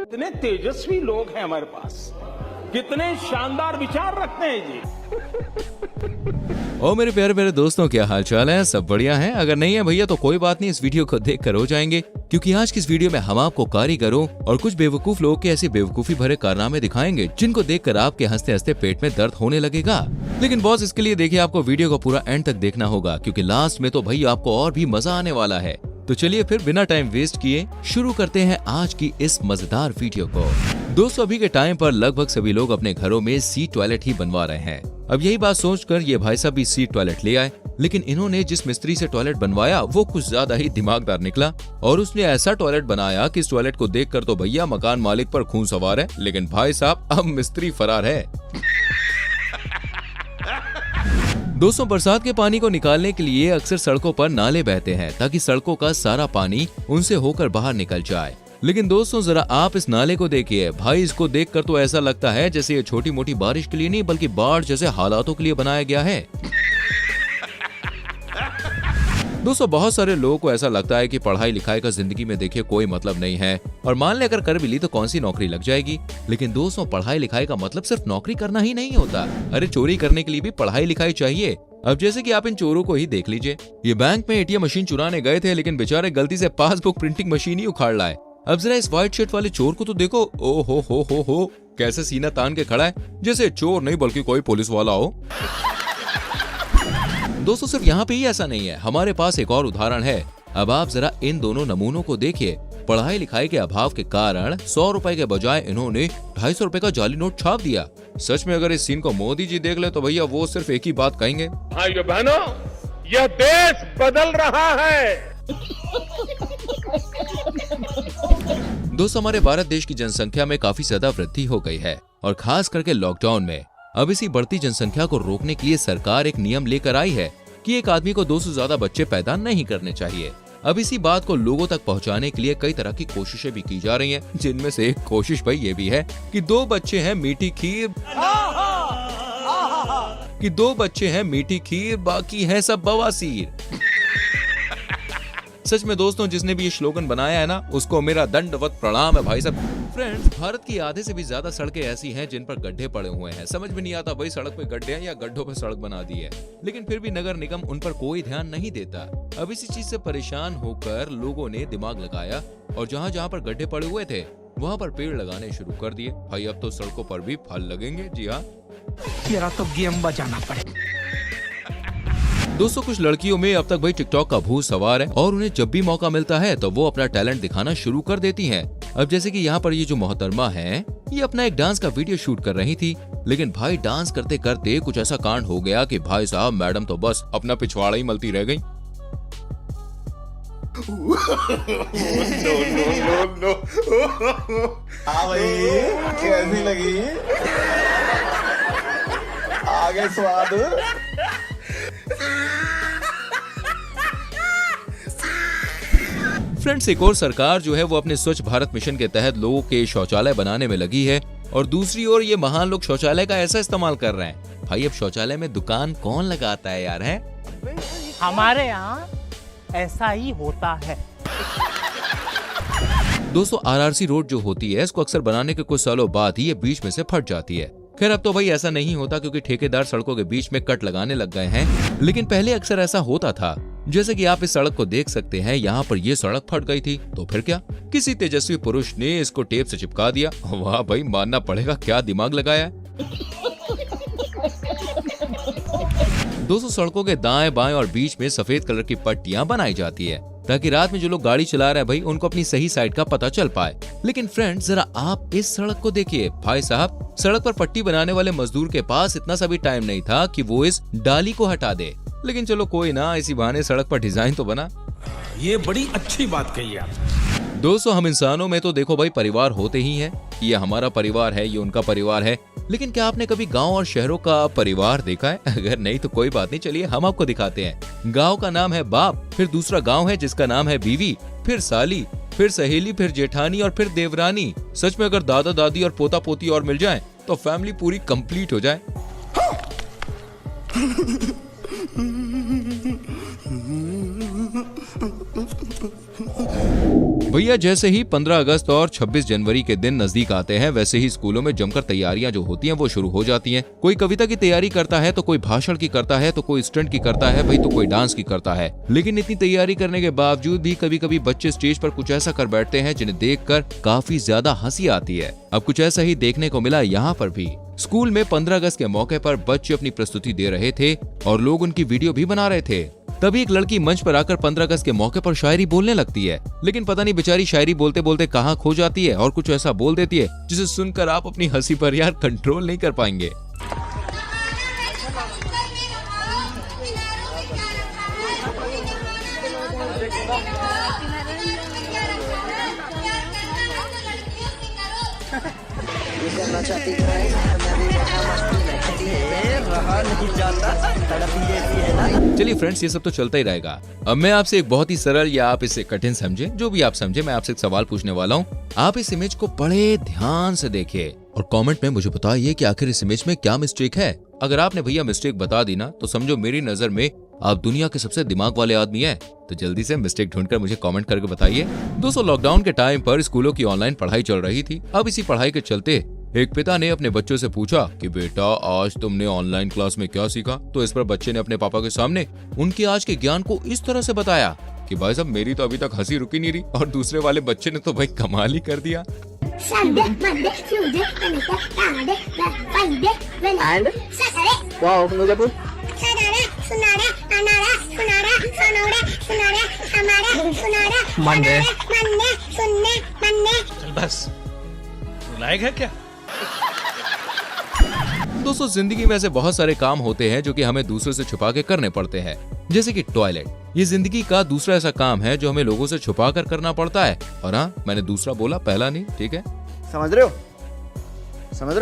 कितने तेजस्वी लोग हैं हमारे पास, कितने शानदार विचार रखते हैं जी। ओ मेरे प्यारे प्यारे दोस्तों, क्या हाल चाल है? सब बढ़िया है? अगर नहीं है भैया तो कोई बात नहीं, इस वीडियो को देख कर हो जाएंगे, क्योंकि आज की इस वीडियो में हम आपको कारीगरों और कुछ बेवकूफ लोगों के ऐसे बेवकूफी भरे कारनामे दिखाएंगे जिनको देखकर आपके हंसते हंसते पेट में दर्द होने लगेगा। लेकिन बॉस, इसके लिए देखिए आपको वीडियो को पूरा एंड तक देखना होगा, क्योंकि लास्ट में तो भैया आपको और भी मजा आने वाला है। तो चलिए फिर बिना टाइम वेस्ट किए शुरू करते हैं आज की इस मजेदार वीडियो को। दोस्तों, अभी के टाइम पर लगभग सभी लोग अपने घरों में सीट टॉयलेट ही बनवा रहे हैं। अब यही बात सोचकर ये भाई साहब भी सीट टॉयलेट ले आए, लेकिन इन्होंने जिस मिस्त्री से टॉयलेट बनवाया वो कुछ ज्यादा ही दिमागदार निकला और उसने ऐसा टॉयलेट बनाया कि इस टॉयलेट को देखकर तो भैया मकान मालिक पर खून सवार है, लेकिन भाई साहब अब मिस्त्री फरार है। दोस्तों, बरसात के पानी को निकालने के लिए अक्सर सड़कों पर नाले बहते हैं ताकि सड़कों का सारा पानी उनसे होकर बाहर निकल जाए। लेकिन दोस्तों, जरा आप इस नाले को देखिए भाई, इसको देखकर तो ऐसा लगता है जैसे ये छोटी मोटी बारिश के लिए नहीं बल्कि बाढ़ जैसे हालातों के लिए बनाया गया है। दोस्तों, बहुत सारे लोगों को ऐसा लगता है कि पढ़ाई लिखाई का जिंदगी में देखिए कोई मतलब नहीं है, और मान ले अगर कर भी ली तो कौन सी नौकरी लग जाएगी। लेकिन दोस्तों, पढ़ाई लिखाई का मतलब सिर्फ नौकरी करना ही नहीं होता। अरे, चोरी करने के लिए भी पढ़ाई लिखाई चाहिए। अब जैसे कि आप इन चोरों को ही देख लीजिए, ये बैंक में एटीएम मशीन चुराने गए थे, लेकिन बेचारे गलती से पासबुक प्रिंटिंग मशीन ही उखाड़ लाए। अब जरा इस व्हाइट शर्ट वाले चोर को तो देखो, ओ हो कैसे सीना तान के खड़ा है, जैसे चोर नहीं बल्कि कोई पुलिस वाला हो। दोस्तों, सिर्फ यहाँ पे ही ऐसा नहीं है, हमारे पास एक और उदाहरण है। अब आप जरा इन दोनों नमूनों को देखिए। पढ़ाई लिखाई के अभाव के कारण 100 रुपए के बजाय इन्होंने 250 रुपए का जाली नोट छाप दिया। सच में अगर इस सीन को मोदी जी देख ले तो भैया वो सिर्फ एक ही बात कहेंगे, भाइयों बहनों, यह देश बदल रहा है। दोस्तों, हमारे भारत देश की जनसंख्या में काफी ज्यादा वृद्धि हो गई है, और खास करके लॉकडाउन में। अब इसी बढ़ती जनसंख्या को रोकने के लिए सरकार एक नियम लेकर आई है कि एक आदमी को 2 से ज्यादा बच्चे पैदा नहीं करने चाहिए। अब इसी बात को लोगों तक पहुंचाने के लिए कई तरह की कोशिशें भी की जा रही हैं, जिनमें से एक कोशिश भाई ये भी है कि 2 बच्चे हैं मीठी खीर, बाकी है सब बवासीर। सच में दोस्तों, जिसने भी ये स्लोगन बनाया है ना, उसको मेरा दंडवत प्रणाम है भाई साहब। फ्रेंड्स, भारत की आधे से भी ज्यादा सड़कें ऐसी हैं जिन पर गड्ढे पड़े हुए हैं। समझ में नहीं आता भाई सड़क पे गड्ढे हैं या गड्ढों पे सड़क बना दी है, लेकिन फिर भी नगर निगम उन पर कोई ध्यान नहीं देता। अब इसी चीज से परेशान होकर लोगों ने दिमाग लगाया और जहाँ जहाँ पर गड्ढे पड़े हुए थे वहाँ पर पेड़ लगाने शुरू कर दिए। भाई अब तो सड़कों पर भी फल लगेंगे। जी हाँ, मेरा तो गेम बजाना पड़ेगा। दोस्तों, कुछ लड़कियों में अब तक भाई टिकटॉक का भूत सवार है, और उन्हें जब भी मौका मिलता है तो वो अपना टैलेंट दिखाना शुरू कर देती हैं। अब जैसे कि यहाँ पर ये जो मोहतरमा है, ये अपना एक डांस का वीडियो शूट कर रही थी, लेकिन भाई डांस करते करते कुछ ऐसा कांड हो गया कि भाई साहब मैडम तो बस अपना पिछवाड़ा ही मलती रह गई। नो। हाँ भाई, कैसी लगी? आगे स्वाद। फ्रेंड्स, एक और सरकार जो है वो अपने स्वच्छ भारत मिशन के तहत लोगों के शौचालय बनाने में लगी है, और दूसरी ओर ये महान लोग शौचालय का ऐसा इस्तेमाल कर रहे हैं। भाई, अब शौचालय में दुकान कौन लगाता है यार, है? हमारे यहाँ ऐसा ही होता है। दोस्तों, आरआरसी रोड जो होती है, इसको अक्सर बनाने के कुछ सालों बाद ही ये बीच में से फट जाती है। खैर, अब तो भाई ऐसा नहीं होता क्योंकि ठेकेदार सड़कों के बीच में कट लगाने लग गए हैं, लेकिन पहले अक्सर ऐसा होता था। जैसे कि आप इस सड़क को देख सकते हैं, यहाँ पर ये सड़क फट गई थी, तो फिर क्या, किसी तेजस्वी पुरुष ने इसको टेप से चिपका दिया। वाह भाई, मानना पड़ेगा, क्या दिमाग लगाया। दोस्तों, सड़कों के दाएं बाएं और बीच में सफेद कलर की पट्टियां बनाई जाती है ताकि रात में जो लोग गाड़ी चला रहे हैं भाई, उनको अपनी सही साइड का पता चल पाए। लेकिन फ्रेंड्स, जरा आप इस सड़क को देखिए। भाई साहब, सड़क पर पट्टी बनाने वाले मजदूर के पास इतना सा भी टाइम नहीं था कि वो इस डाली को हटा दे। लेकिन चलो कोई ना, इसी बहाने सड़क पर डिजाइन तो बना। ये बड़ी अच्छी बात कही आप। दोस्तों, हम इंसानों में तो देखो भाई परिवार होते ही हैं। ये हमारा परिवार है, ये उनका परिवार है, लेकिन क्या आपने कभी गांव और शहरों का परिवार देखा है? अगर नहीं तो कोई बात नहीं, चलिए हम आपको दिखाते हैं। गांव का नाम है बाप, फिर दूसरा गांव है जिसका नाम है बीवी, फिर साली, फिर सहेली, फिर जेठानी और फिर देवरानी। सच में अगर दादा दादी और पोता पोती और मिल जाएं, तो फैमिली पूरी कंप्लीट हो जाए। भैया जैसे ही 15 अगस्त और 26 जनवरी के दिन नजदीक आते हैं, वैसे ही स्कूलों में जमकर तैयारियां जो होती हैं वो शुरू हो जाती हैं। कोई कविता की तैयारी करता है, तो कोई भाषण की करता है, तो कोई स्टंट की करता है, भाई तो कोई डांस की करता है। लेकिन इतनी तैयारी करने के बावजूद भी कभी कभी बच्चे स्टेज पर कुछ ऐसा कर बैठते हैं जिन्हें देखकर काफी ज्यादा हंसी आती है। अब कुछ ऐसा ही देखने को मिला यहाँ पर भी। स्कूल में 15 अगस्त के मौके पर बच्चे अपनी प्रस्तुति दे रहे थे और लोग उनकी वीडियो भी बना रहे थे। तभी एक लड़की मंच पर आकर 15 अगस्त के मौके पर शायरी बोलने लगती है, लेकिन पता नहीं बेचारी शायरी बोलते बोलते कहाँ खो जाती है और कुछ ऐसा बोल देती है जिसे सुनकर आप अपनी हंसी पर यार कंट्रोल नहीं कर पाएंगे। चलिए फ्रेंड्स, ये सब तो चलता ही रहेगा। अब मैं आपसे एक बहुत ही सरल या आप इसे कठिन समझे, जो भी आप समझे, मैं आपसे एक सवाल पूछने वाला हूँ। आप इस इमेज को बड़े ध्यान से देखिए और कमेंट में मुझे बताइए कि आखिर इस इमेज में क्या मिस्टेक है। अगर आपने भैया मिस्टेक बता दी ना, तो समझो मेरी नजर में आप दुनिया के सबसे दिमाग वाले आदमी हैं। तो जल्दी से मिस्टेक ढूंढकर मुझे कमेंट करके बताइए। दोस्तों, लॉकडाउन के टाइम पर स्कूलों की ऑनलाइन पढ़ाई चल रही थी। अब इसी पढ़ाई के चलते एक पिता ने अपने बच्चों से पूछा कि बेटा आज तुमने ऑनलाइन क्लास में क्या सीखा। तो इस पर बच्चे ने अपने पापा के सामने उनके आज के ज्ञान को इस तरह से बताया कि भाई साहब मेरी तो अभी तक हंसी रुकी नहीं रही, और दूसरे वाले बच्चे ने तो भाई कमाल ही कर दिया। बस लायक है क्या? दोस्तों, जिंदगी में ऐसे बहुत सारे काम होते हैं जो कि हमें दूसरों से छुपा के करने पड़ते हैं, जैसे कि टॉयलेट। ये जिंदगी का दूसरा ऐसा काम है जो हमें लोगों से छुपा कर करना पड़ता है। और हाँ, मैंने दूसरा बोला, पहला नहीं, ठीक है? समझ रहे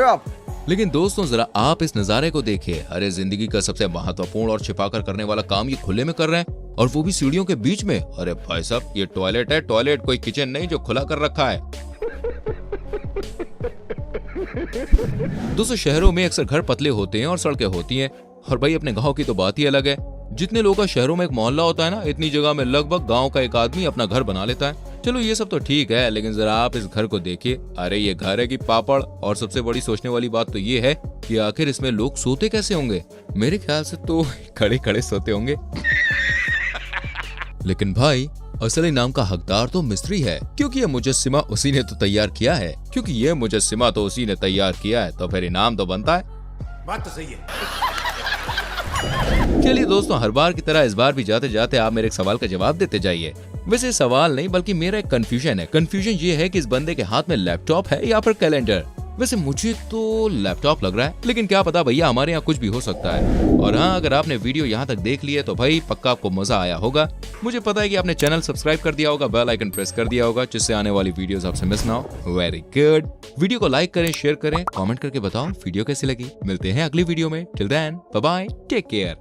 हो आप? लेकिन दोस्तों, जरा आप इस नजारे को देखिए। अरे जिंदगी का सबसे महत्वपूर्ण और छिपा कर करने वाला काम ये खुले में कर रहे हैं, और वो भी सीढ़ियों के बीच में। अरे भाई साहब, ये टॉयलेट है, टॉयलेट, कोई किचन नहीं जो खुला कर रखा है। दोस्तों, शहरों में अक्सर घर पतले होते हैं और सड़कें होती हैं, और भाई अपने गांव की तो बात ही अलग है। जितने लोग का शहरों में एक मोहल्ला होता है ना, इतनी जगह में लगभग गांव का एक आदमी अपना घर बना लेता है। चलो ये सब तो ठीक है, लेकिन जरा आप इस घर को देखिए। अरे ये घर है कि पापड़। और सबसे बड़ी सोचने वाली बात तो ये है कि आखिर इसमें लोग सोते कैसे होंगे। मेरे ख्याल से तो खड़े खड़े सोते होंगे। लेकिन भाई, असली नाम का हकदार तो मिस्त्री है, क्योंकि ये मुजस्सिमा उसी ने तो तैयार किया है। क्योंकि ये मुजस्सिमा तो उसी ने तैयार किया है, तो फिर इनाम तो बनता है। बात तो सही है। चलिए दोस्तों, हर बार की तरह इस बार भी जाते जाते आप मेरे एक सवाल का जवाब देते जाइए। वैसे सवाल नहीं, बल्कि मेरा एक कंफ्यूजन है। कंफ्यूजन ये है कि इस बंदे के हाथ में लैपटॉप है या फिर कैलेंडर। वैसे मुझे तो लैपटॉप लग रहा है, लेकिन क्या पता भैया, हमारे यहाँ कुछ भी हो सकता है। और हाँ, अगर आपने वीडियो यहाँ तक देख ली है तो भाई पक्का आपको मजा आया होगा। मुझे पता है कि आपने चैनल सब्सक्राइब कर दिया होगा, बेल आइकन प्रेस कर दिया होगा, जिससे आने वाली वीडियोस आपसे मिस ना हो। Very good. वीडियो को लाइक करें, शेयर करें, कमेंट करके बताओ वीडियो कैसी लगी। मिलते हैं अगली वीडियो में। Till then, bye bye, take care.